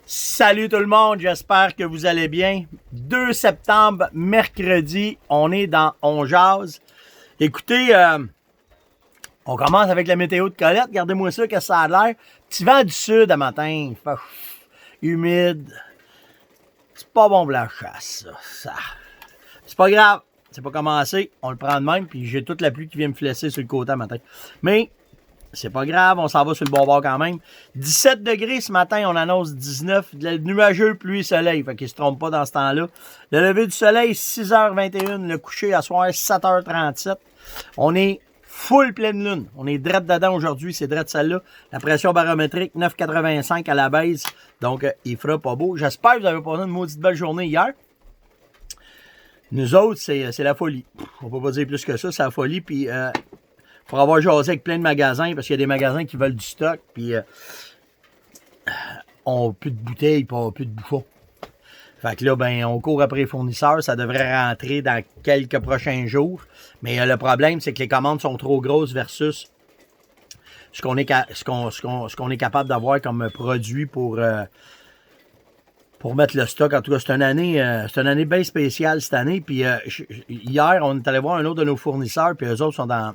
Salut tout le monde, j'espère que vous allez bien. 2 septembre, mercredi, on est dans On Jase. Écoutez, on commence avec la météo de Colette. Regardez-moi ça, que ça a l'air. Petit vent du sud à matin, humide. C'est pas bon pour la chasse, ça. C'est pas grave, c'est pas commencé. On le prend de même, puis j'ai toute la pluie qui vient me flesser sur le côté à matin. Mais c'est pas grave, on s'en va sur le bon bord quand même. 17 degrés ce matin, on annonce 19. Nuageux, pluie, soleil. Fait qu'il se trompe pas dans ce temps-là. Le lever du soleil, 6h21. Le coucher à soir, 7h37. On est full pleine lune. On est drette dedans aujourd'hui, c'est drette celle-là. La pression barométrique, 9,85 à la base. Donc, il fera pas beau. J'espère que vous avez passé une maudite belle journée hier. Nous autres, c'est la folie. On peut pas dire plus que ça, c'est la folie. Puis, pour avoir jasé avec plein de magasins, parce qu'il y a des magasins qui veulent du stock, puis on n'a plus de bouteilles, puis on n'a plus de bouchons. Fait que là, ben, on court après les fournisseurs, ça devrait rentrer dans quelques prochains jours. Mais le problème, c'est que les commandes sont trop grosses versus ce qu'on est capable d'avoir comme produit pour mettre le stock. En tout cas, c'est une année bien spéciale cette année. Puis hier, on est allé voir un autre de nos fournisseurs, puis eux autres sont dans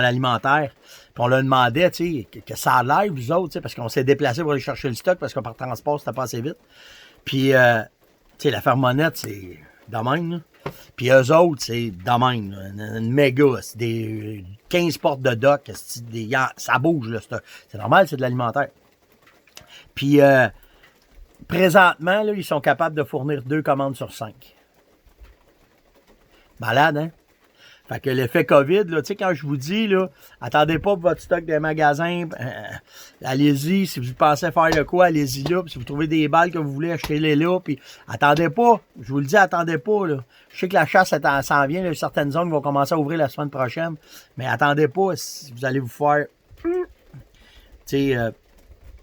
l'alimentaire. Puis on leur demandait, tu sais, que ça a l'air, vous autres, tu sais, parce qu'on s'est déplacé pour aller chercher le stock, parce que par transport, c'était pas assez vite. Puis, tu sais, la fermonnette, c'est de même, là. Puis eux autres, c'est de même, là. Une méga, c'est des 15 portes de dock, ça bouge, là. C'est normal, c'est de l'alimentaire. Puis, présentement, là, ils sont capables de fournir 2 commandes sur 5. Malade, hein? Fait que l'effet COVID, là, tu sais, quand je vous dis, là, attendez pas pour votre stock des magasins, allez-y, si vous pensez faire le quoi, allez-y là, puis si vous trouvez des balles que vous voulez, achetez-les là, puis attendez pas, je vous le dis, attendez pas, là. Je sais que la chasse, ça s'en vient, là, certaines zones vont commencer à ouvrir la semaine prochaine, mais attendez pas, si vous allez vous faire, tu sais,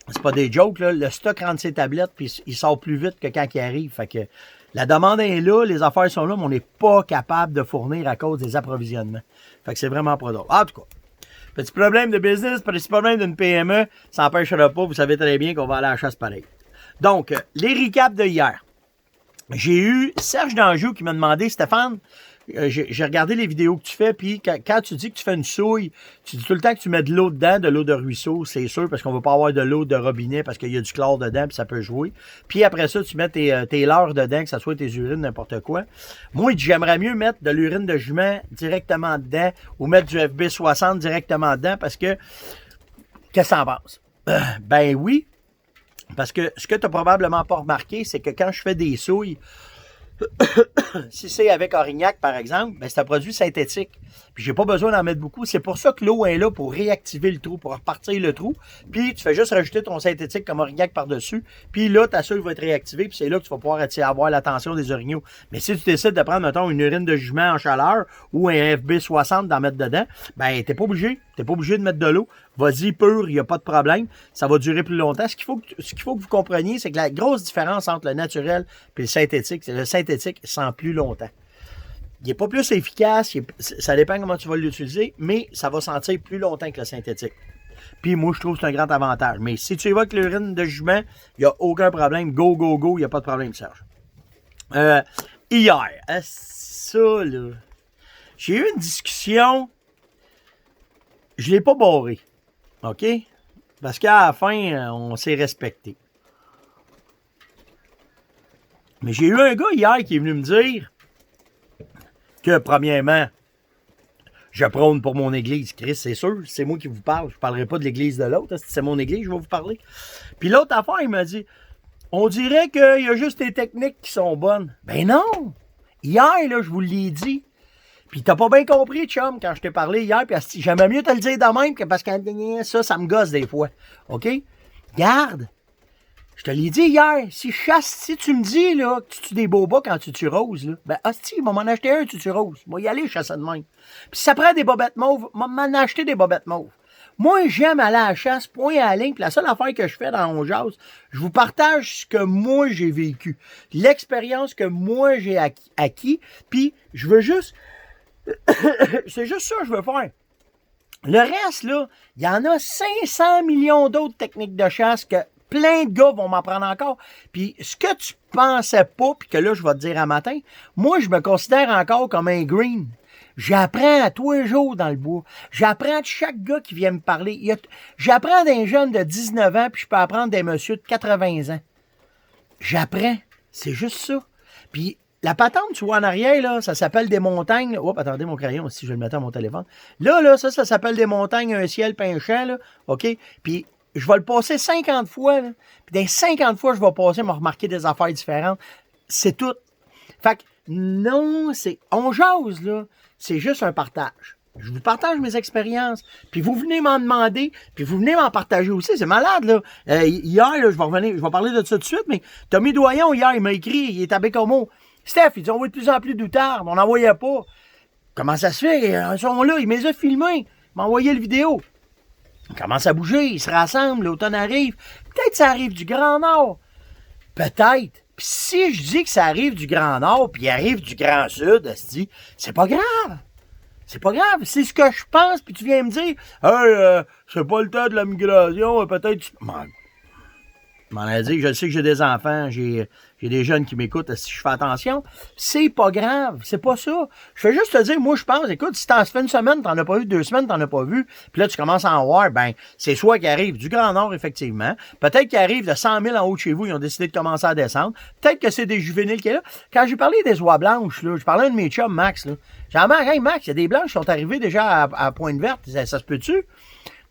c'est pas des jokes, là, le stock rentre ses tablettes, puis il sort plus vite que quand il arrive, fait que la demande est là, les affaires sont là, mais on n'est pas capable de fournir à cause des approvisionnements. Fait que c'est vraiment pas drôle. En tout cas, petit problème de business, petit problème d'une PME, ça n'empêchera pas, vous savez très bien qu'on va aller à la chasse pareil. Donc, les recaps de hier. J'ai eu Serge d'Anjou qui m'a demandé, Stéphane, j'ai regardé les vidéos que tu fais, puis quand tu dis que tu fais une souille, tu dis tout le temps que tu mets de l'eau dedans, de l'eau de ruisseau, c'est sûr, parce qu'on ne va pas avoir de l'eau de robinet, parce qu'il y a du chlore dedans, puis ça peut jouer. Puis après ça, tu mets tes leurres dedans, que ce soit tes urines, n'importe quoi. Moi, j'aimerais mieux mettre de l'urine de jument directement dedans, ou mettre du FB60 directement dedans, parce que, qu'est-ce que t'en penses? Ben oui, parce que ce que tu n'as probablement pas remarqué, c'est que quand je fais des souilles, si c'est avec Orignac, par exemple, ben c'est un produit synthétique. Puis j'ai pas besoin d'en mettre beaucoup. C'est pour ça que l'eau est là pour réactiver le trou, pour repartir le trou. Puis tu fais juste rajouter ton synthétique comme Orignac par-dessus. Puis là, ta souille va être réactivée. Puis c'est là que tu vas pouvoir avoir l'attention des orignaux. Mais si tu décides de prendre, mettons, une urine de jument en chaleur ou un FB60 d'en mettre dedans, ben t'es pas obligé. T'es pas obligé de mettre de l'eau. Vas-y pur, il n'y a pas de problème. Ça va durer plus longtemps. Ce qu'il faut que vous compreniez, c'est que la grosse différence entre le naturel et le synthétique, c'est que le synthétique sent plus longtemps. Il n'est pas plus efficace, ça dépend comment tu vas l'utiliser, mais ça va sentir plus longtemps que le synthétique. Puis moi, je trouve que c'est un grand avantage. Mais si tu évoques l'urine de jument, il n'y a aucun problème. Go, go, go, il n'y a pas de problème, Serge. Hier, ça, là, j'ai eu une discussion, je ne l'ai pas barré. OK? Parce qu'à la fin, on s'est respecté. Mais j'ai eu un gars hier qui est venu me dire que, premièrement, je prône pour mon église. Chris, c'est sûr, c'est moi qui vous parle. Je ne parlerai pas de l'église de l'autre. Si c'est mon église, je vais vous parler. Puis l'autre affaire, il m'a dit, on dirait qu'il y a juste les techniques qui sont bonnes. Ben non! Hier, là, je vous l'ai dit. Puis t'as pas bien compris, chum, quand je t'ai parlé hier, puis j'aimais mieux te le dire de même que parce que ça me gosse des fois. OK? Garde! Je te l'ai dit hier, si tu me dis là, que tu tues des bobas quand tu tues rose, là, ben hostie, il va m'en acheter un, tu tues rose. Moi, y aller chasser de même. Puis si ça prend des bobettes mauves, m'en acheter des bobettes mauves. Moi, j'aime aller à la chasse, point à la ligne, puis la seule affaire que je fais dans On Jase, je vous partage ce que moi j'ai vécu, l'expérience que moi j'ai acquis, puis je veux juste... c'est juste ça que je veux faire. Le reste, là, il y en a 500 millions d'autres techniques de chasse que plein de gars vont m'en prendre encore. Puis ce que tu pensais pas, puis que là, je vais te dire un matin, moi, je me considère encore comme un green. J'apprends à tous les jours dans le bois. J'apprends de chaque gars qui vient me parler. J'apprends d'un jeune de 19 ans, puis je peux apprendre des messieurs de 80 ans. J'apprends. C'est juste ça. Puis la patente, tu vois en arrière, là, ça s'appelle des montagnes. Oh, attendez mon crayon, si je vais le mettre à mon téléphone. Là, ça s'appelle des montagnes, un ciel, puis un champ, là. OK? Puis je vais le passer 50 fois, là. Puis dans 50 fois, je vais passer, me remarquer des affaires différentes. C'est tout. Fait que, non, on jase, là. C'est juste un partage. Je vous partage mes expériences. Puis vous venez m'en demander, puis vous venez m'en partager aussi. C'est malade, là. Hier, là, je vais parler de ça tout de suite, mais Tommy Doyon, hier, il m'a écrit, il est à Bécomo. Steph, il dit, on voit de plus en plus d'outards, on n'en voyait pas. Comment ça se fait? Ils sont là, ils me les ont filmés. Ils m'ont envoyé le vidéo. Ils commencent à bouger, ils se rassemblent, l'automne arrive. Peut-être ça arrive du Grand Nord. Peut-être. Puis si je dis que ça arrive du Grand Nord, puis il arrive du Grand Sud, c'est pas grave. C'est pas grave. C'est ce que je pense, puis tu viens me dire, hey, c'est pas le temps de la migration, peut-être... Je m'en ai dit, je sais que j'ai des enfants, j'ai des jeunes qui m'écoutent, si je fais attention. C'est pas grave, c'est pas ça. Je fais juste te dire, moi, je pense, écoute, si t'en fais une semaine, t'en as pas vu, 2 semaines, t'en as pas vu, puis là, tu commences à en voir, ben, c'est soit qu'il arrive du Grand Nord, effectivement, peut-être qu'il arrive de 100 000 en haut de chez vous, ils ont décidé de commencer à descendre, peut-être que c'est des juvéniles qui est là. Quand j'ai parlé des oies blanches, là, je parlais de mes chums, Max, là. J'ai dit, hey, Max, il y a des blanches qui sont arrivées déjà à Pointe-Verte, ça se peut-tu?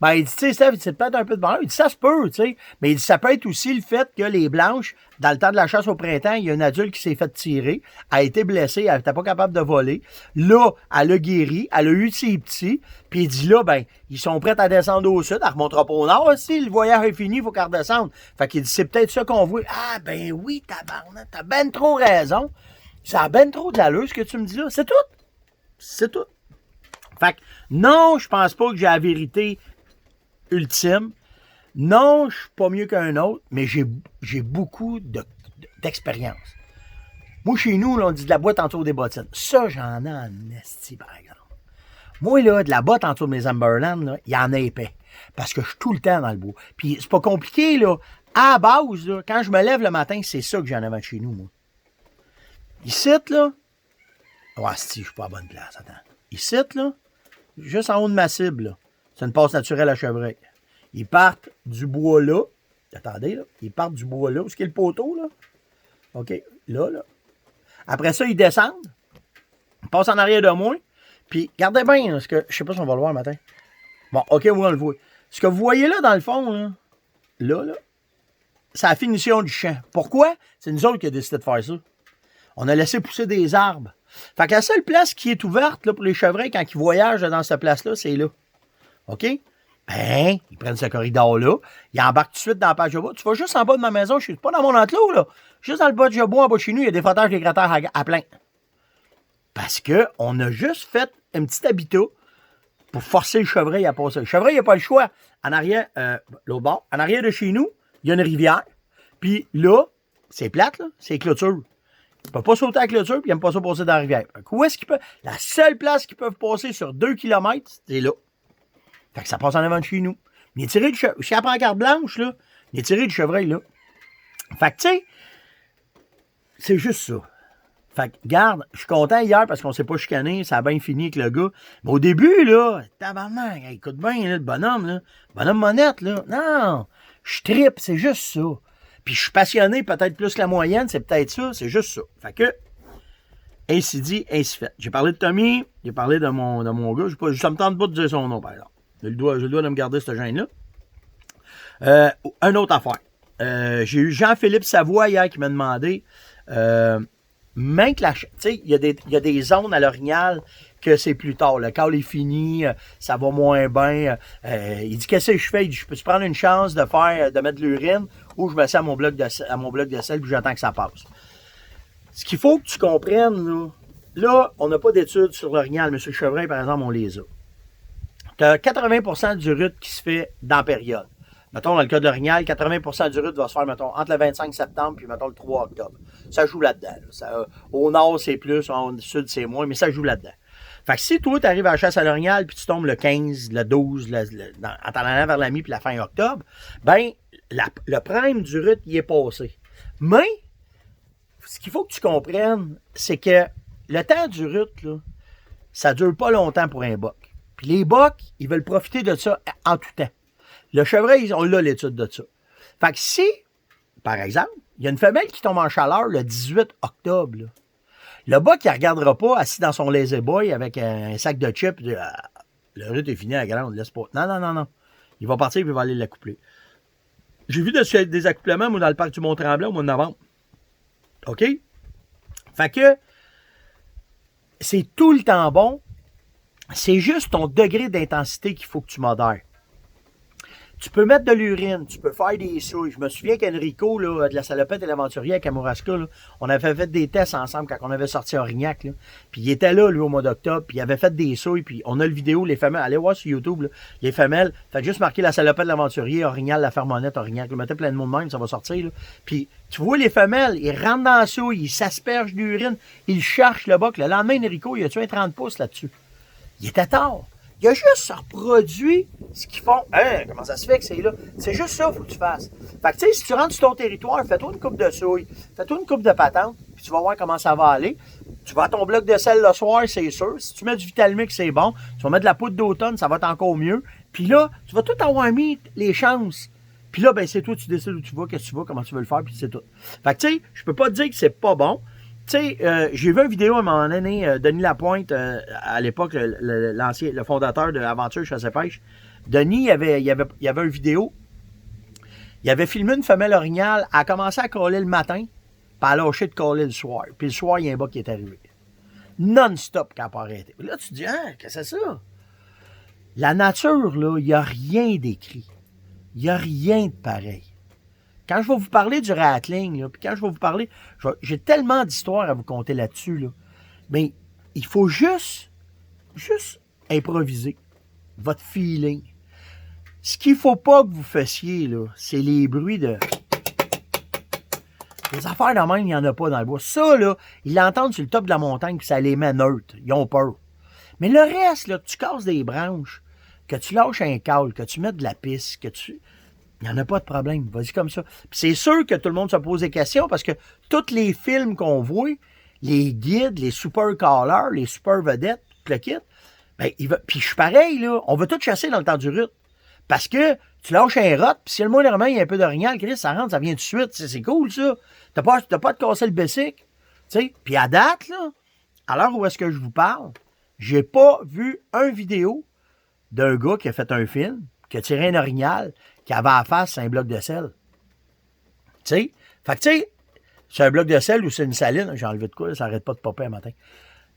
Ben, il dit, tu sais, Steph, c'est peut-être un peu de bonheur. Il dit, ça se peut, tu sais. Mais il dit, ça peut être aussi le fait que les blanches, dans le temps de la chasse au printemps, il y a une adulte qui s'est fait tirer, a été blessée, elle n'était pas capable de voler. Là, elle a guéri, elle a eu ses petits, puis il dit, là, ben, ils sont prêts à descendre au sud, elle ne remontera pas au nord aussi, le voyage est fini, il faut qu'elle redescende. Fait qu'il dit, c'est peut-être ça qu'on voit. Ah, ben oui, tabarnak, t'as ben trop raison. Ça a ben trop de l'allure, ce que tu me dis là. C'est tout. C'est tout. Fait que, non, je pense pas que j'ai la vérité ultime. Non, je suis pas mieux qu'un autre, mais j'ai beaucoup d'expérience. Moi, chez nous, là, on dit de la boîte en dessous des bottines. Ça, j'en ai en esti, par exemple. Moi, là, de la botte en dessous de mes Amberland, là, il y en a épais. Parce que je suis tout le temps dans le bois. Puis, c'est pas compliqué, là. À la base, là, quand je me lève le matin, c'est ça que j'en avais chez nous, moi. Ici, là. Ouais, si, je suis pas à bonne place, attends. Ici, là, juste en haut de ma cible, là. C'est une passe naturelle à chevreuil. Ils partent du bois là. Attendez, là. Ils partent du bois là. Où est-ce qu'il y a le poteau, là? OK. Là. Après ça, ils descendent. Ils passent en arrière de moi. Puis, regardez bien, parce que je sais pas si on va le voir le matin. Bon, OK, oui, on le voit. Ce que vous voyez là, dans le fond, là, c'est la finition du champ. Pourquoi? C'est nous autres qui avons décidé de faire ça. On a laissé pousser des arbres. Fait que la seule place qui est ouverte là, pour les chevreuils quand ils voyagent dans cette place-là, c'est là. OK? Ben, ils prennent ce corridor-là, ils embarquent tout de suite dans la page de bois. Tu vas juste en bas de ma maison, je suis pas dans mon enclos, là. Juste dans le bas de bois, en bas de chez nous, il y a des frottages des gratteurs à plein. Parce qu'on a juste fait un petit habitat pour forcer le chevreuil à passer. Le chevreuil, il n'a pas le choix. En arrière, l'autre bord, en arrière de chez nous, il y a une rivière. Puis là, c'est plate, là, c'est clôture. Il ne peut pas sauter à la clôture, puis il n'aime pas ça passer dans la rivière. Où est-ce qu'il peut? La seule place qu'ils peuvent passer sur 2 km, c'est là. Fait que ça passe en avant de chez nous. Il est tiré du chevreuil. Si elle prend carte blanche, là, il est tiré du chevreuil, là. Fait que, tu sais, c'est juste ça. Fait que, garde, je suis content hier parce qu'on s'est pas chicané, ça a bien fini avec le gars. Mais au début, là, tabarnak, écoute bien, là, le bonhomme, là, bonhomme monette, là. Non, je trippe, c'est juste ça. Puis je suis passionné, peut-être plus que la moyenne, c'est peut-être ça, c'est juste ça. Fait que, ainsi dit, ainsi fait. J'ai parlé de Tommy, j'ai parlé de mon gars, ça me tente pas de dire son nom, par exemple. J'ai le droit de me garder cette gêne-là. Une autre affaire. J'ai eu Jean-Philippe Savoie hier qui m'a demandé, même que tu sais, il y a des zones à l'Orignal que c'est plus tard. Le call est fini, ça va moins bien. Il dit, qu'est-ce que je fais? Il dit, je peux prendre une chance de mettre de l'urine ou je me sers à mon bloc de sel puis j'attends que ça passe. Ce qu'il faut que tu comprennes, là on n'a pas d'études sur l'Orignal, mais sur le chevreuil, par exemple, on les a. Tu as 80% du rut qui se fait dans la période. Mettons, dans le cas de l'Orignal, 80% du rut va se faire, mettons, entre le 25 septembre puis, mettons, le 3 octobre. Ça joue là-dedans. Là. Au nord, c'est plus, au sud, c'est moins, mais ça joue là-dedans. Fait que si toi, tu arrives à la chasse à l'Orignal puis tu tombes le 15, le 12, en t'en allant vers la mi puis la fin octobre, ben, le prime du rut, il est passé. Mais, ce qu'il faut que tu comprennes, c'est que le temps du rut, là, ça dure pas longtemps pour un boc. Puis les bocs, ils veulent profiter de ça en tout temps. Le chevreuil, on l'a l'étude de ça. Fait que si, par exemple, il y a une femelle qui tombe en chaleur le 18 octobre, là, le boc, il ne regardera pas assis dans son lazy boy avec un sac de chips. Le rut est fini à la grande, laisse pas. Non. Il va partir et il va aller l'accoupler. J'ai vu des accouplements, moi, dans le parc du Mont-Tremblant au mois de novembre. OK? Fait que c'est tout le temps bon. C'est juste ton degré d'intensité qu'il faut que tu modères. Tu peux mettre de l'urine, tu peux faire des souilles. Je me souviens qu'Enrico, là, de la salopette et l'aventurier à Kamouraska, là, on avait fait des tests ensemble quand on avait sorti Aurignac. Là. Puis il était là, lui, au mois d'octobre, puis il avait fait des souilles, puis on a le vidéo, les femelles. Allez voir sur YouTube, là, les femelles. Faites juste marquer la salopette de l'aventurier, Orignal, la fermonnette, Aurignac. Vous mettez plein de mots de même, ça va sortir. Là. Puis tu vois les femelles, ils rentrent dans la souille, ils s'aspergent d'urine, ils cherchent le boc. Le lendemain, Enrico, il a tué un 30 pouces là-dessus. Il était tard. Il a juste reproduit ce qu'ils font. Hein, comment ça se fait que c'est là? C'est juste ça qu'il faut que tu fasses. Fait que, tu sais, si tu rentres sur ton territoire, fais-toi une coupe de souille, fais-toi une coupe de patente, puis tu vas voir comment ça va aller. Tu vas à ton bloc de sel le soir, c'est sûr. Si tu mets du Vitalmix, c'est bon. Tu vas mettre de la poudre d'automne, ça va être encore mieux. Puis là, tu vas tout avoir mis les chances. Puis là, ben c'est toi, tu décides où tu vas, qu'est-ce que tu vas, comment tu veux le faire, puis c'est tout. Fait que, tu sais, je peux pas te dire que c'est pas bon. Tu sais, j'ai vu une vidéo à un moment donné, Denis Lapointe, à l'époque, le fondateur de Aventure Chasse-Pêche. Denis, il y avait une vidéo. Il avait filmé une femelle orignale. Elle a commencé à coller le matin, puis elle a lâché de coller le soir. Puis le soir, il y a un bas qui est arrivé. Non-stop quand elle n'a pas arrêté. Là, tu te dis, hein, qu'est-ce que c'est ça? La nature, là, il n'y a rien d'écrit. Il n'y a rien de pareil. Quand je vais vous parler du rattling, là, puis quand je vais vous parler, j'ai tellement d'histoires à vous conter là-dessus, là, mais il faut juste improviser votre feeling. Ce qu'il ne faut pas que vous fassiez, là, c'est les bruits de... Les affaires de même, il n'y en a pas dans le bois. Ça, là, ils l'entendent sur le top de la montagne, puis ça les met neutres. Ils ont peur. Mais le reste, là, que tu casses des branches, que tu lâches un câble, que tu mets de la piste, que tu... Il n'y en a pas de problème. Vas-y comme ça. Puis c'est sûr que tout le monde se pose des questions parce que tous les films qu'on voit, les guides, les super callers, les super vedettes, tout le kit, ben, puis je suis pareil, là. On va tout chasser dans le temps du rut. Parce que tu lâches un rot, puis si le moindre il y a un peu d'orignal, Chris, ça rentre, ça vient tout de suite. C'est cool, ça. T'as pas à te casser le bessic. Tu sais. Puis à date, là, à l'heure où est-ce que je vous parle, j'ai pas vu un vidéo d'un gars qui a fait un film, qui a tiré un orignal, qui avait à face un bloc de sel. Tu sais? Fait que, tu sais, c'est un bloc de sel ou c'est une saline. J'ai enlevé de quoi, ça arrête pas de popper un matin.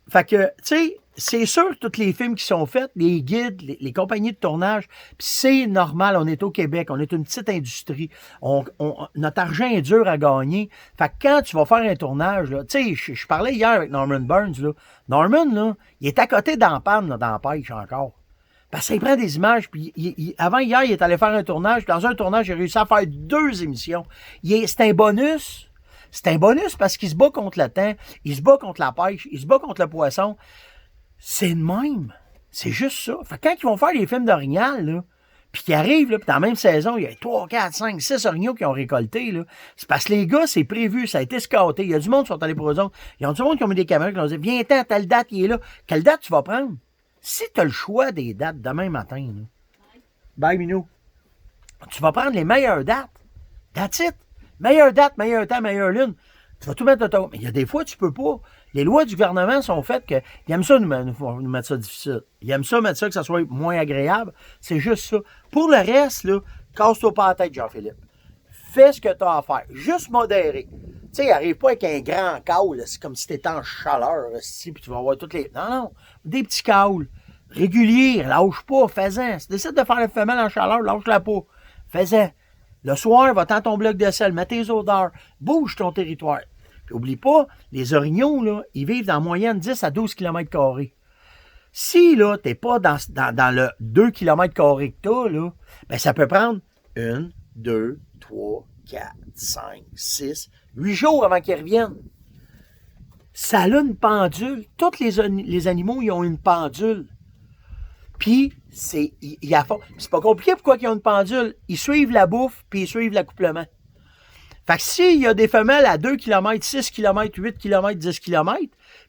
Fait que, tu sais, c'est sûr que tous les films qui sont faits, les guides, les compagnies de tournage, puis c'est normal, on est au Québec, on est une petite industrie, notre argent est dur à gagner. Fait que quand tu vas faire un tournage, tu sais, je parlais hier avec Norman Burns, là. Norman, là, il est à côté d'Ampan, dans la pêche encore. Parce qu'il prend des images, puis avant hier, il est allé faire un tournage, puis dans un tournage, il a réussi à faire 2 émissions. C'est un bonus. C'est un bonus parce qu'il se bat contre le temps, il se bat contre la pêche, il se bat contre le poisson. C'est le même. C'est juste ça. Fait que quand ils vont faire des films d'orignal, là, puis qu'ils arrivent, là, puis dans la même saison, il y a 3, 4, 5, 6 orignaux qui ont récolté, là. C'est parce que les gars, c'est prévu, ça a été scouté. Il y a du monde qui sont allés pour eux autres. Il y a du monde qui ont mis des caméras, qui ont dit, viens-t'en, telle date, il est là. Quelle date tu vas prendre? Si tu as le choix des dates demain matin, là, bye, Minou, tu vas prendre les meilleures dates. That's it. Meilleure date, meilleur temps, meilleure lune. Tu vas tout mettre de ton... Mais il y a des fois, tu peux pas. Les lois du gouvernement sont faites que... Ils aiment ça nous mettre ça difficile. Ils aiment ça mettre ça que ça soit moins agréable. C'est juste ça. Pour le reste, là, casse-toi pas la tête, Jean-Philippe. Fais ce que tu as à faire. Juste modéré. Tu sais, arrive pas avec un grand caule. C'est comme si tu étais en chaleur, puis tu vas avoir toutes les... Non. Des petits caules. Réguliers. Lâche pas. Fais-en. Si tu décides de faire le femelle en chaleur, lâche-la pas. Fais-en. Le soir, va-t'en ton bloc de sel, mets tes odeurs, bouge ton territoire. Puis oublie pas, les orignaux, là, ils vivent en moyenne 10 à 12 km². Si, là, t'es pas dans le 2 km² que t'as, là, ben, ça peut prendre 1, 2, 3, 4, 5, 6, 8 jours avant qu'ils reviennent. Ça a une pendule. Tous les animaux, ils ont une pendule. Puis, c'est pas compliqué pourquoi ils ont une pendule. Ils suivent la bouffe, puis ils suivent l'accouplement. Fait que s'il y a des femelles à 2 km, 6 km, 8 km, 10 km,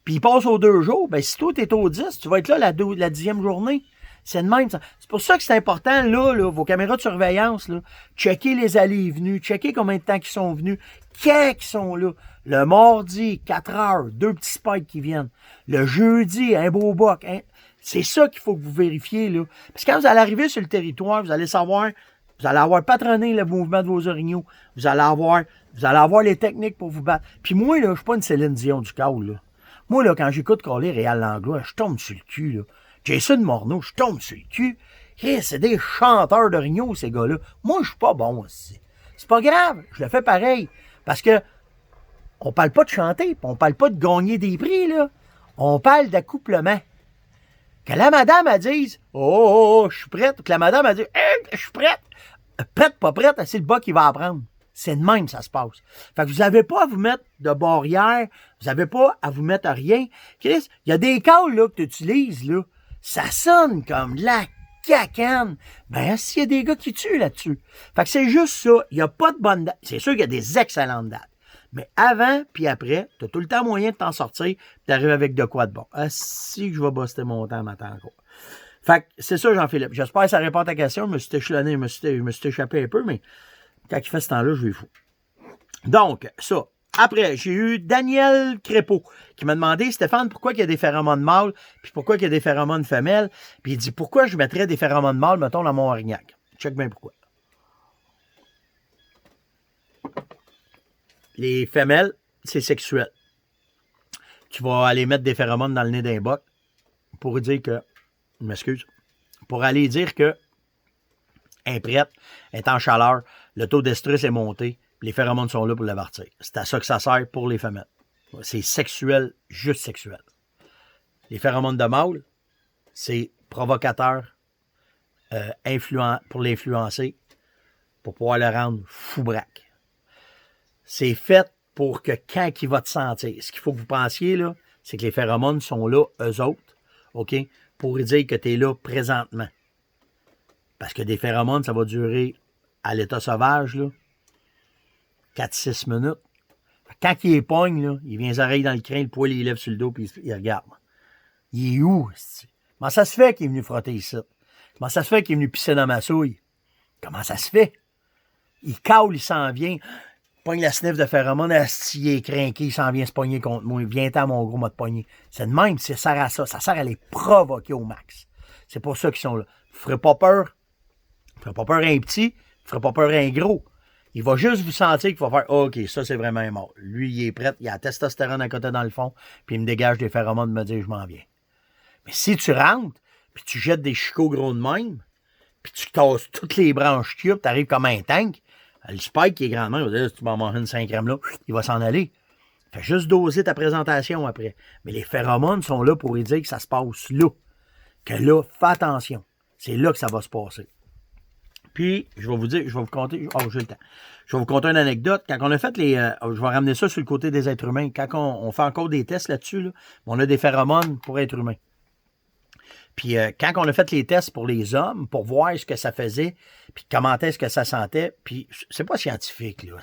puis ils passent aux 2 jours, ben si toi, t'es au 10, tu vas être là la 10e journée. C'est de même. C'est pour ça que c'est important, là, vos caméras de surveillance, là, checker les allées et venues, checker combien de temps ils sont venus, quand ils sont là. Le mardi, 4 heures, 2 petits spikes qui viennent. Le jeudi, un beau boc. Hein. C'est ça qu'il faut que vous vérifiez, là. Parce que quand vous allez arriver sur le territoire, vous allez savoir, vous allez avoir patronné le mouvement de vos orignaux. Vous allez avoir les techniques pour vous battre. Puis moi, là, je suis pas une Céline Dion du câble, là. Moi, là, quand j'écoute Carly Réal Langlois, je tombe sur le cul, là. Jason Morneau, je tombe sur le cul. Hey, c'est des chanteurs d'orignaux, ces gars-là. Moi, je suis pas bon aussi. C'est pas grave, je le fais pareil. Parce que on parle pas de chanter, on parle pas de gagner des prix, là. On parle d'accouplement. Que la madame, elle dise « Oh, je suis prête », que la madame, elle dise « Je suis prête ». Prête, pas prête, c'est le bas qui va apprendre. C'est de même, ça se passe. Fait que vous n'avez pas à vous mettre de barrière, vous n'avez pas à vous mettre à rien. Chris, il y a des calls, là, que tu utilises, là, ça sonne comme de la cacane. Ben, s'il y a des gars qui tuent là-dessus. Fait que c'est juste ça. Il n'y a pas de bonne date. C'est sûr qu'il y a des excellentes dates. Mais avant puis après, tu as tout le temps moyen de t'en sortir et d'arriver avec de quoi de bon. Ah, si je vais buster mon temps matin encore. Fait que c'est ça, Jean-Philippe. J'espère que ça répond à ta question. Je me suis échelonné, je me suis échappé un peu, mais quand il fait ce temps-là, je vais fou. Donc, ça. Après, j'ai eu Daniel Crépeau qui m'a demandé, Stéphane, pourquoi il y a des phéromones mâles, puis pourquoi il y a des phéromones femelles, puis il dit, pourquoi je mettrais des phéromones mâles, mettons, dans mon orignac. Check bien pourquoi. Les femelles, c'est sexuel. Tu vas aller mettre des phéromones dans le nez d'un boc pour dire que, je m'excuse, pour aller dire que elle est prête, elle est en chaleur, le taux d'estrus est monté, les phéromones sont là pour l'avertir. C'est à ça que ça sert pour les femelles. C'est sexuel, juste sexuel. Les phéromones de mâle, c'est provocateur, pour l'influencer, pour pouvoir le rendre fou braque. C'est fait pour que quand il va te sentir, ce qu'il faut que vous pensiez, là, c'est que les phéromones sont là, eux autres, OK, pour dire que tu es là présentement. Parce que des phéromones, ça va durer à l'état sauvage, là, 4-6 minutes. Quand il est pogne, là, il vient les oreilles dans le crâne, le poil, il lève sur le dos, puis il regarde. Il est où? Comment ça se fait qu'il est venu frotter ici? Comment ça se fait qu'il est venu pisser dans ma souille? Comment ça se fait? Il caule, il s'en vient. Il pogne la sniff de phéromone, il est craqué, il s'en vient se pogner contre moi. Viens-t'en, mon gros, m'a de pogner. C'est de même, ça sert à ça. Ça sert à les provoquer au max. C'est pour ça qu'ils sont là. Vous ne ferez pas peur. Vous ne ferez pas peur à un petit. Vous ne ferez pas peur à un gros. Il va juste vous sentir qu'il va faire oh, OK, ça c'est vraiment un mort. Lui, il est prêt, il a la testostérone à côté dans le fond, puis il me dégage des phéromones de me dire je m'en viens. Mais si tu rentres, puis tu jettes des chicots gros de même, puis tu tasses toutes les branches qu'il y a, puis tu arrives comme un tank, le spike qui est grandement, il va dire tu m'en manges une 5e là, il va s'en aller. Fais juste doser ta présentation après. Mais les phéromones sont là pour lui dire que ça se passe là. Que là, fais attention. C'est là que ça va se passer. Puis, je vais vous dire, je vais vous conter, j'ai le temps. Je vais vous conter une anecdote. Quand on a fait je vais ramener ça sur le côté des êtres humains. Quand on fait encore des tests là-dessus, là, on a des phéromones pour êtres humains. Puis, quand on a fait les tests pour les hommes, pour voir ce que ça faisait, puis comment est-ce que ça sentait, puis c'est pas scientifique, là.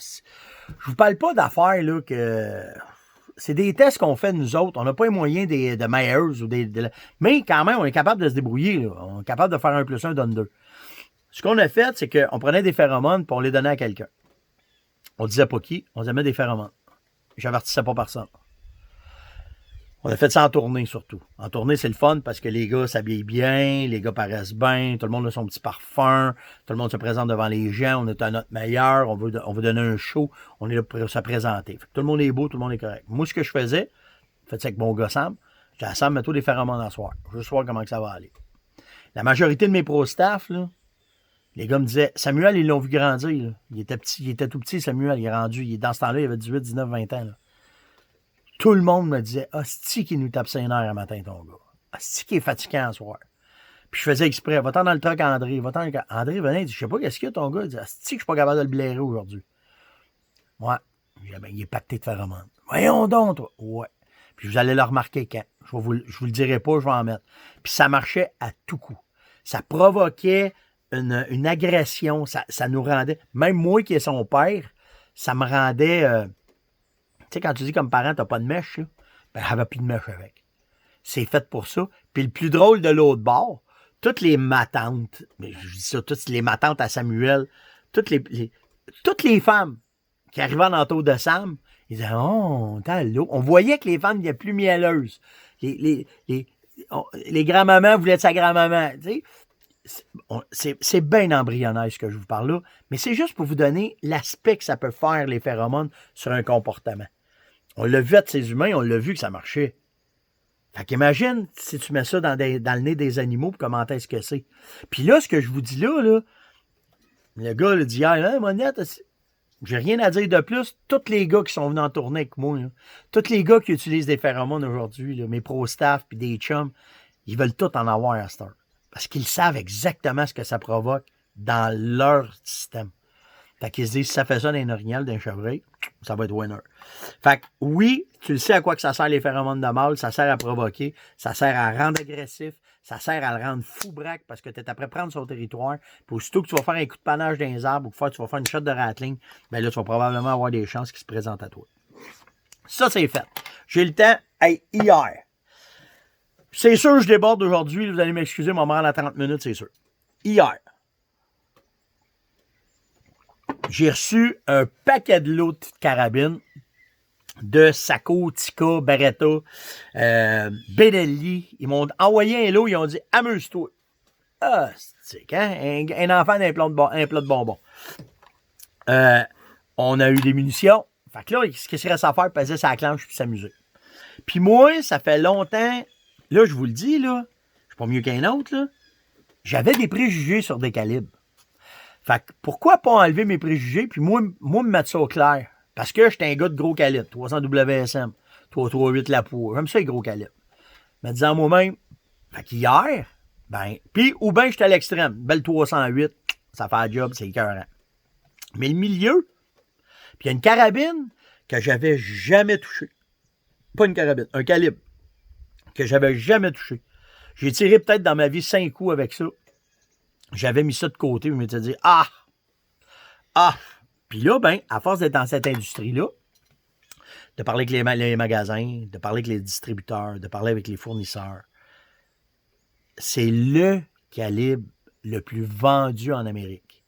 Je vous parle pas d'affaires, là, que... C'est des tests qu'on fait nous autres. On n'a pas les moyens de Myers ou mais quand même, on est capable de se débrouiller, là. On est capable de faire 1+1 donne 2. Ce qu'on a fait, c'est qu'on prenait des phéromones et on les donnait à quelqu'un. On disait pas qui, on disait mettre des phéromones. J'avertissais pas personne. On a fait ça en tournée surtout. En tournée, c'est le fun parce que les gars s'habillent bien, les gars paraissent bien, tout le monde a son petit parfum, tout le monde se présente devant les gens, on est à notre meilleur, on veut donner un show, on est là pour se présenter. Fait que tout le monde est beau, tout le monde est correct. Moi, ce que je faisais, faites ça avec mon gars Sam, j'ai dit Sam, mets-toi des phéromones à soir. Juste voir comment que ça va aller. La majorité de mes pro-staff, là, les gars me disaient, Samuel, ils l'ont vu grandir. Là. Il était tout petit, Samuel, il est rendu. Dans ce temps-là, il avait 18, 19, 20 ans. Là. Tout le monde me disait, hostie qui nous tape ses nerfs un matin, ton gars. Hostie qui est fatiguant ce soir. Puis je faisais exprès, va-t'en dans le truck, André. André venait, il dit, je sais pas qu'est-ce qu'il y a, ton gars. Il dit, hostie que je suis pas capable de le blairer aujourd'hui. Ouais. Ben, il est pacté de phéromones. Voyons donc, toi. Ouais. Puis vous allez le remarquer quand. Je vous le dirai pas, je vais en mettre. Puis ça marchait à tout coup. ça provoquait une agression. Ça nous rendait, même moi qui est son père, ça me rendait, tu sais, quand tu dis comme parent, t'as pas de mèche, là, ben, elle avait plus de mèche avec. C'est fait pour ça. Puis le plus drôle de l'autre bord, toutes les matantes, mais je dis ça, toutes les matantes à Samuel, toutes les femmes qui arrivaient en entour de Sam, ils disaient, oh, t'as l'eau. On voyait que les femmes étaient plus mielleuses. Les grands-mamans voulaient être sa grand-maman. Tu sais, c'est bien embryonnaire ce que je vous parle là, mais c'est juste pour vous donner l'aspect que ça peut faire, les phéromones, sur un comportement. On l'a vu avec ces humains, on l'a vu que ça marchait. Fait qu'imagine si tu mets ça dans le nez des animaux, comment est-ce que c'est. Puis là, ce que je vous dis là, le gars il dit hier, hein, Monette, j'ai rien à dire de plus. Tous les gars qui sont venus en tournée avec moi, là, tous les gars qui utilisent des phéromones aujourd'hui, là, mes pro-staff puis des chums, ils veulent tout en avoir à cette heure. Parce qu'ils savent exactement ce que ça provoque dans leur système. Fait qu'ils se disent, si ça fait ça dans un orignal, d'un chevreuil, ça va être winner. Fait que oui, tu le sais à quoi que ça sert les phéromones de mâle, ça sert à provoquer, ça sert à rendre agressif, ça sert à le rendre fou braque parce que tu es après prendre son territoire. Puis aussitôt que tu vas faire un coup de panache dans les arbres ou que tu vas faire une shot de rattling, ben là, tu vas probablement avoir des chances qui se présentent à toi. Ça, c'est fait. J'ai le temps. Hey, hier. C'est sûr, je déborde aujourd'hui. Vous allez m'excuser, mon me rendre à 30 minutes, c'est sûr. Hier. J'ai reçu un paquet de lots de carabines de Sako, Tika, Beretta, Benelli. Ils m'ont envoyé un lot, ils ont dit « Amuse-toi ». Ah, c'est quand? Un enfant d'un plat de bonbons. On a eu des munitions. Fait que là, ce qu'il reste à faire, passer sa clenche puis s'amuser. Puis moi, ça fait longtemps, là, je vous le dis, là, je suis pas mieux qu'un autre, là, j'avais des préjugés sur des calibres. Fait que pourquoi pas enlever mes préjugés puis moi me mettre ça au clair? Parce que j'étais un gars de gros calibre, 300 WSM, 338 la peau. J'aime ça les gros calibres. Mais disant moi-même, fait qu'hier, ben, puis ou bien j'étais à l'extrême, belle 308, ça fait un job, c'est écœurant. Mais le milieu, puis il y a une carabine que j'avais jamais touchée. Pas une carabine, un calibre que j'avais jamais touché. J'ai tiré peut-être dans ma vie 5 coups avec ça. J'avais mis ça de côté, je m'étais dit, ah! Puis là, ben, à force d'être dans cette industrie-là, de parler avec les magasins, de parler avec les distributeurs, de parler avec les fournisseurs, c'est le calibre le plus vendu en Amérique.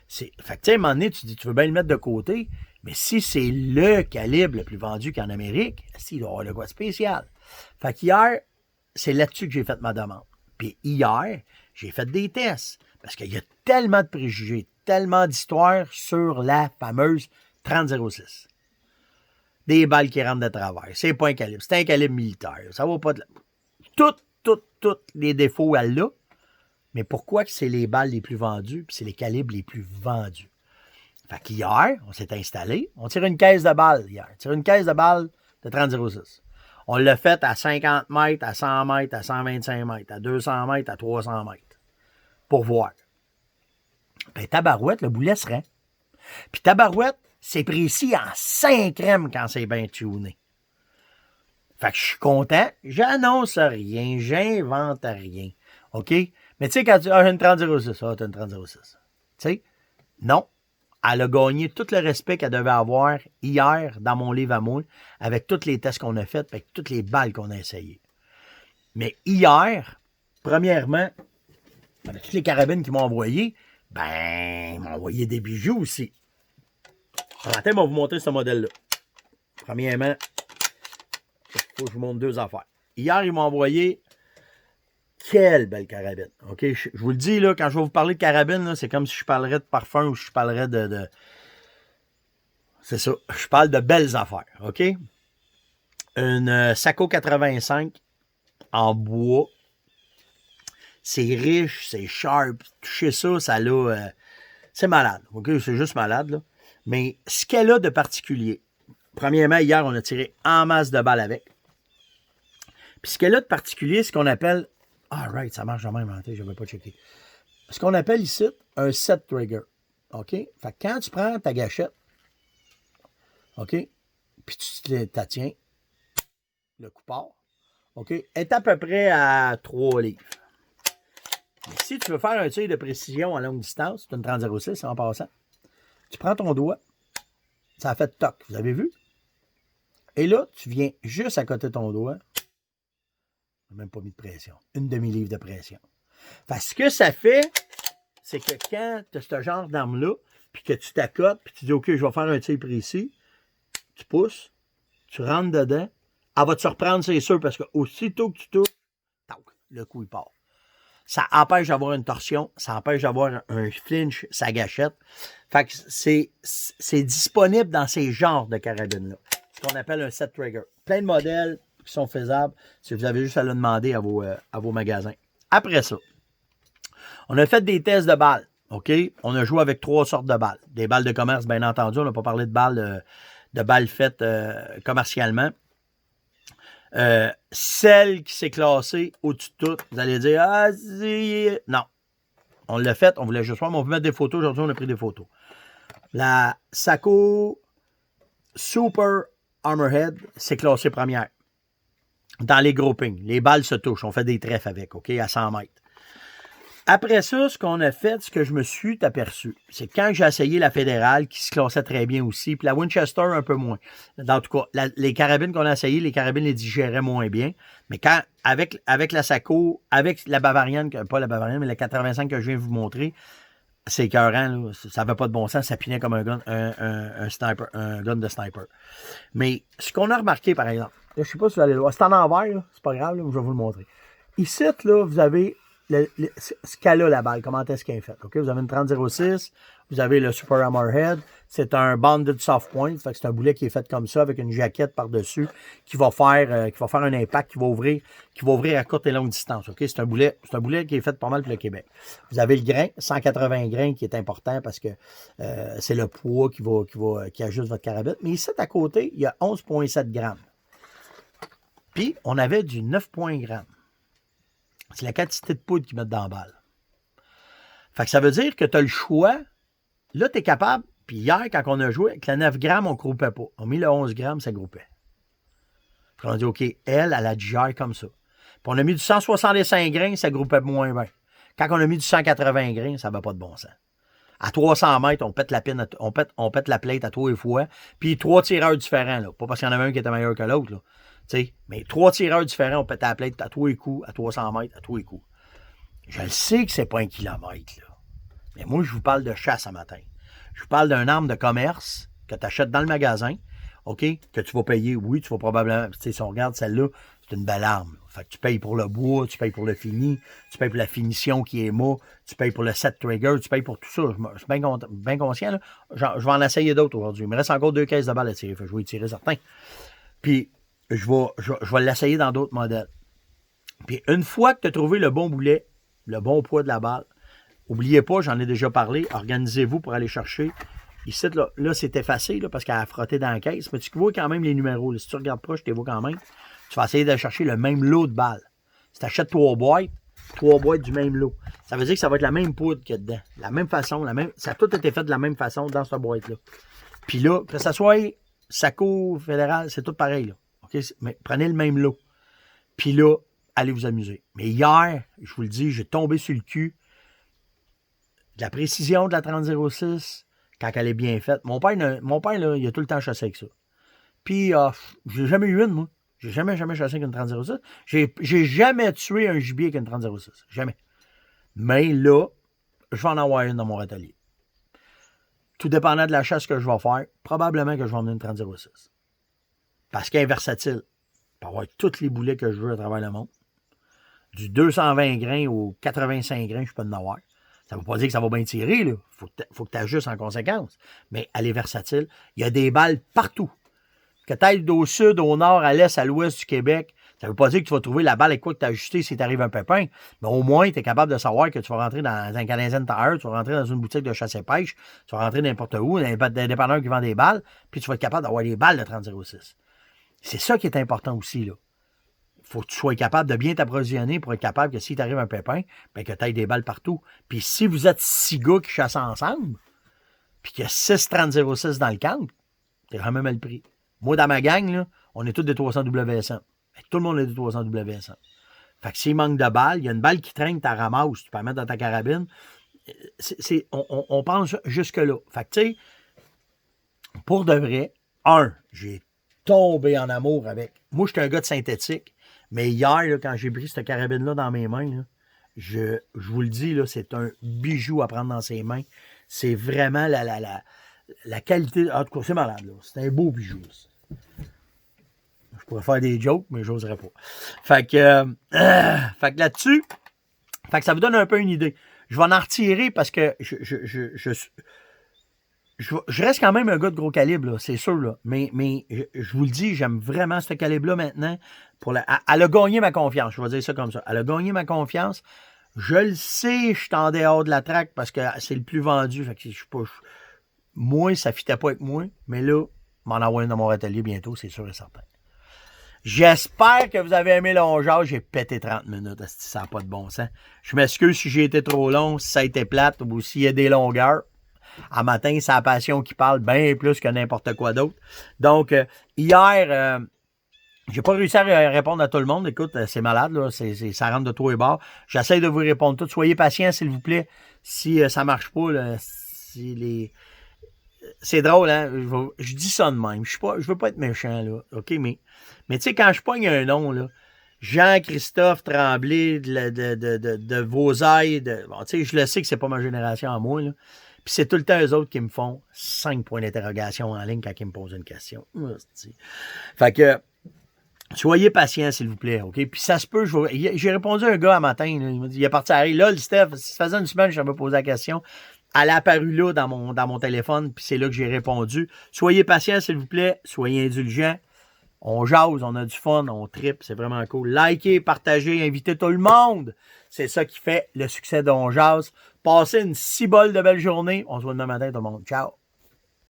Fait que, tu sais, à un moment donné, tu dis, tu veux bien le mettre de côté, mais si c'est le calibre le plus vendu qu'en Amérique, il doit y avoir le quoi de spécial. Fait qu'hier, c'est là-dessus que j'ai fait ma demande. Puis hier, j'ai fait des tests. Parce qu'il y a tellement de préjugés, tellement d'histoires sur la fameuse 30-06. Des balles qui rentrent de travers. C'est pas un calibre. C'est un calibre militaire. Ça va pas de la... Tous les défauts, elle l'a. Mais pourquoi que c'est les balles les plus vendues puis c'est les calibres les plus vendus? Fait qu'hier, on s'est installé. On tire une caisse de balles hier. On tire une caisse de balles de 30-06. On l'a fait à 50 mètres, à 100 mètres, à 125 mètres, à 200 mètres, à 300 mètres. Pour voir. Ben, tabarouette, le boulet serait. Puis tabarouette, c'est précis en 5 crèmes quand c'est bien tuné. Fait que je suis content. J'annonce rien. J'invente rien. OK? Mais tu sais, quand tu as une 30-06, t'as une 30-06. Tu sais? Non. Elle a gagné tout le respect qu'elle devait avoir hier dans mon livre à moi, avec tous les tests qu'on a faits, avec toutes les balles qu'on a essayées. Mais hier, premièrement, avec toutes les carabines qu'ils m'ont envoyé, ben, ils m'ont envoyé des bijoux aussi. Attends, on va vous montrer ce modèle-là. Premièrement, il faut que je vous montre 2 affaires. Hier, ils m'ont envoyé quelle belle carabine. OK? Je vous le dis, là, quand je vais vous parler de carabine, c'est comme si je parlerais de parfum ou je parlerais de... C'est ça. Je parle de belles affaires. OK? Une Sako 85 en bois. C'est riche, c'est sharp. Toucher ça, ça l'a... c'est malade. OK? C'est juste malade, là. Mais ce qu'elle a de particulier, premièrement, hier, on a tiré en masse de balles avec. Puis ce qu'elle a de particulier, c'est ce qu'on appelle... Ah, right, ça marche de même, je ne vais pas checker. Ce qu'on appelle ici un set trigger. OK? Fait que quand tu prends ta gâchette, OK? Puis tu la tiens, le coup part, OK? Est à peu près à 3 livres. Mais si tu veux faire un tir de précision à longue distance, c'est une 30-06 en passant, tu prends ton doigt, ça a fait toc, vous avez vu? Et là, tu viens juste à côté de ton doigt, même pas mis de pression, une demi-livre de pression. Parce que ça fait, c'est que quand tu as ce genre d'arme-là, puis que tu t'accotes, puis tu dis, OK, je vais faire un tir précis, tu pousses, tu rentres dedans, elle va te surprendre, c'est sûr, parce que aussitôt que tu touches, le coup, il part. Ça empêche d'avoir une torsion, ça empêche d'avoir un flinch, sa gâchette. Fait que c'est disponible dans ces genres de carabines-là. Ce qu'on appelle un set trigger. Plein de modèles qui sont faisables. Si vous avez juste à le demander à vos magasins. Après ça, on a fait des tests de balles. OK? On a joué avec 3 sortes de balles. Des balles de commerce, bien entendu. On n'a pas parlé de balles faites commercialement. Celle qui s'est classée au-dessus de tout, vous allez dire, ah, non. On l'a fait, on voulait juste voir, mais on veut mettre des photos. Aujourd'hui, on a pris des photos. La Sako Super Armorhead s'est classée première. Dans les groupings. Les balles se touchent. On fait des trèfles avec, OK, à 100 mètres. Après ça, ce qu'on a fait, ce que je me suis aperçu, c'est quand j'ai essayé la fédérale, qui se classait très bien aussi, puis la Winchester un peu moins. En tout cas, les carabines qu'on a essayées, les carabines les digéraient moins bien. Mais quand, avec la Sako, avec la Bavarian, pas la Bavarian, mais la 85 que je viens de vous montrer, c'est écœurant, là. Ça n'avait pas de bon sens, ça pinait comme un gun, un sniper, un gun de sniper. Mais ce qu'on a remarqué, par exemple, là, je ne sais pas si vous allez le voir, c'est en envers, c'est pas grave, là, je vais vous le montrer. Ici, là, vous avez ce qu'elle a, la balle, comment est-ce qu'elle est faite. Okay? Vous avez une 30-06, vous avez le Super Hammerhead, c'est un banded soft point, fait que c'est un boulet qui est fait comme ça, avec une jaquette par-dessus, qui va faire un impact, qui va ouvrir à courte et longue distance. Okay? C'est un boulet qui est fait pas mal pour le Québec. Vous avez le grain, 180 grains, qui est important parce que c'est le poids qui ajuste votre carabine. Mais ici, à côté, il y a 11,7 grammes. Puis, on avait du 9,1 grammes. C'est la quantité de poudre qu'ils mettent dans la balle. Fait que ça veut dire que tu as le choix. Là, tu es capable. Puis hier, quand on a joué, avec la 9 grammes, on ne groupait pas. On a mis le 11 grammes, ça groupait. Puis on a dit, OK, elle a digère comme ça. Puis on a mis du 165 grains, ça groupait moins bien. Quand on a mis du 180 grains, ça n'avait pas de bon sens. À 300 mètres, on pète la pine, on pète la plate à 3 fois. Puis 3 tireurs différents, là. Pas parce qu'il y en avait un qui était meilleur que l'autre, là. T'sais, mais 3 tireurs différents, on pète la plate à tous les coups, à 300 mètres, à tous les coups. Je le sais que c'est pas 1 kilomètre, là. Mais moi, je vous parle de chasse à matin. Je vous parle d'une arme de commerce que tu achètes dans le magasin, OK, que tu vas payer. Oui, tu vas probablement, si on regarde celle-là, c'est une belle arme. Là. Fait que tu payes pour le bois, tu payes pour le fini, tu payes pour la finition qui est mou, tu payes pour le set trigger, tu payes pour tout ça. Je suis bien conscient, là. Je vais en essayer d'autres aujourd'hui. Il me reste encore 2 caisses de balles à tirer. Fait que je vais y tirer certains. Puis, je vais l'essayer dans d'autres modèles. Puis, une fois que tu as trouvé le bon boulet, le bon poids de la balle, n'oubliez pas, j'en ai déjà parlé, organisez-vous pour aller chercher. Ici, là c'est effacé là, parce qu'elle a frotté dans la caisse, mais tu vois quand même les numéros. Là. Si tu regardes proche, tu les vois quand même. Tu vas essayer d'aller chercher le même lot de balles. Si tu achètes 3 boîtes du même lot, ça veut dire que ça va être la même poudre qu'il y a dedans. La même façon, ça a tout été fait de la même façon dans cette boîte-là. Puis là, que ça soit Sako, fédéral, c'est tout pareil. Là. Okay? Mais prenez le même lot. Puis là, allez vous amuser. Mais hier, je vous le dis, j'ai tombé sur le cul de la précision de la 30-06 quand elle est bien faite. Mon père là, il a tout le temps chassé avec ça. Puis, j'ai jamais eu une, moi. J'ai jamais chassé avec une 30-06. J'ai jamais tué un gibier avec une 30-06. Jamais. Mais là, je vais en avoir une dans mon atelier. Tout dépendant de la chasse que je vais faire, probablement que je vais emmener une 30-06. Parce qu'elle est versatile. Pour avoir tous les boulets que je veux à travers le monde. Du 220 grains au 85 grains, je peux en avoir. Ça ne veut pas dire que ça va bien tirer, là. Faut que tu ajustes en conséquence. Mais elle est versatile. Il y a des balles partout. Que tu ailles au sud, au nord, à l'est, à l'ouest du Québec, ça ne veut pas dire que tu vas trouver la balle avec quoi que tu as ajusté si t'arrive un pépin. Mais au moins, tu es capable de savoir que tu vas rentrer dans un Canadian Tire, tu vas rentrer dans une boutique de chasse et pêche, tu vas rentrer n'importe où, dans un dépanneur qui vend des balles, puis tu vas être capable d'avoir des balles de 30-06. C'est ça qui est important aussi, là. Faut que tu sois capable de bien t'approvisionner pour être capable que si t'arrive un pépin, ben que tu aies des balles partout. Puis si vous êtes 6 gars qui chassent ensemble, puis qu'il y a 6 30-06 dans le camp, t'es quand même mal pris. Moi, dans ma gang, là, on est tous des 300 WSM. Tout le monde est des 300 WSM. Fait que s'il manque de balles, il y a une balle qui traîne, tu la ramasses, tu peux la mettre dans ta carabine. On pense jusque-là. Fait que, tu sais, pour de vrai, j'ai tombé en amour avec. Moi, j'étais un gars de synthétique, mais hier, là, quand j'ai pris cette carabine-là dans mes mains, là, je vous le dis, là, c'est un bijou à prendre dans ses mains. C'est vraiment la qualité. En tout cas, c'est malade, là. C'est un beau bijou. Ça. Je pourrais faire des jokes, mais j'oserais pas. Fait que là-dessus, fait que ça vous donne un peu une idée. Je vais en retirer parce que je reste quand même un gars de gros calibre, là, c'est sûr. Là. Mais je vous le dis, j'aime vraiment ce calibre-là maintenant. Elle a gagné ma confiance, je vais dire ça comme ça. Elle a gagné ma confiance. Je le sais, je suis en dehors de la traque parce que c'est le plus vendu. Fait que je suis pas. Moi, ça ne fitait pas avec moi. Mais là, m'en envoie une dans mon atelier bientôt, c'est sûr et certain. J'espère que vous avez aimé le longeage. J'ai pété 30 minutes. Ça n'a pas de bon sens. Je m'excuse si j'ai été trop long, si ça a été plate ou s'il y a des longueurs. À matin, c'est la passion qui parle bien plus que n'importe quoi d'autre. Donc, hier, j'ai pas réussi à répondre à tout le monde. Écoute, c'est malade, là. Ça rentre de tous les bords. J'essaie de vous répondre tous. Soyez patients, s'il vous plaît. Si ça marche pas, là, c'est drôle, hein? Je dis ça de même. Je veux pas être méchant, là. OK, mais tu sais, quand je pogne un nom, là, Jean-Christophe Tremblay de Vauzailles, bon, tu sais, je le sais que c'est pas ma génération à moi, là. Puis c'est tout le temps eux autres qui me font 5 points d'interrogation en ligne quand ils me posent une question. Fait que, soyez patients, s'il vous plaît, OK? Puis ça se peut, j'ai répondu à un gars un matin, là, il est parti à rire. Là, le Steph, ça faisait une semaine que je me posé la question. Elle a apparu là dans mon téléphone, puis c'est là que j'ai répondu. Soyez patients, s'il vous plaît, soyez indulgents. On jase, on a du fun, on tripe, c'est vraiment cool. Likez, partagez, invitez tout le monde. C'est ça qui fait le succès d'On Jase. Passez une si belle de belle journée. On se voit demain matin, tout le monde. Ciao!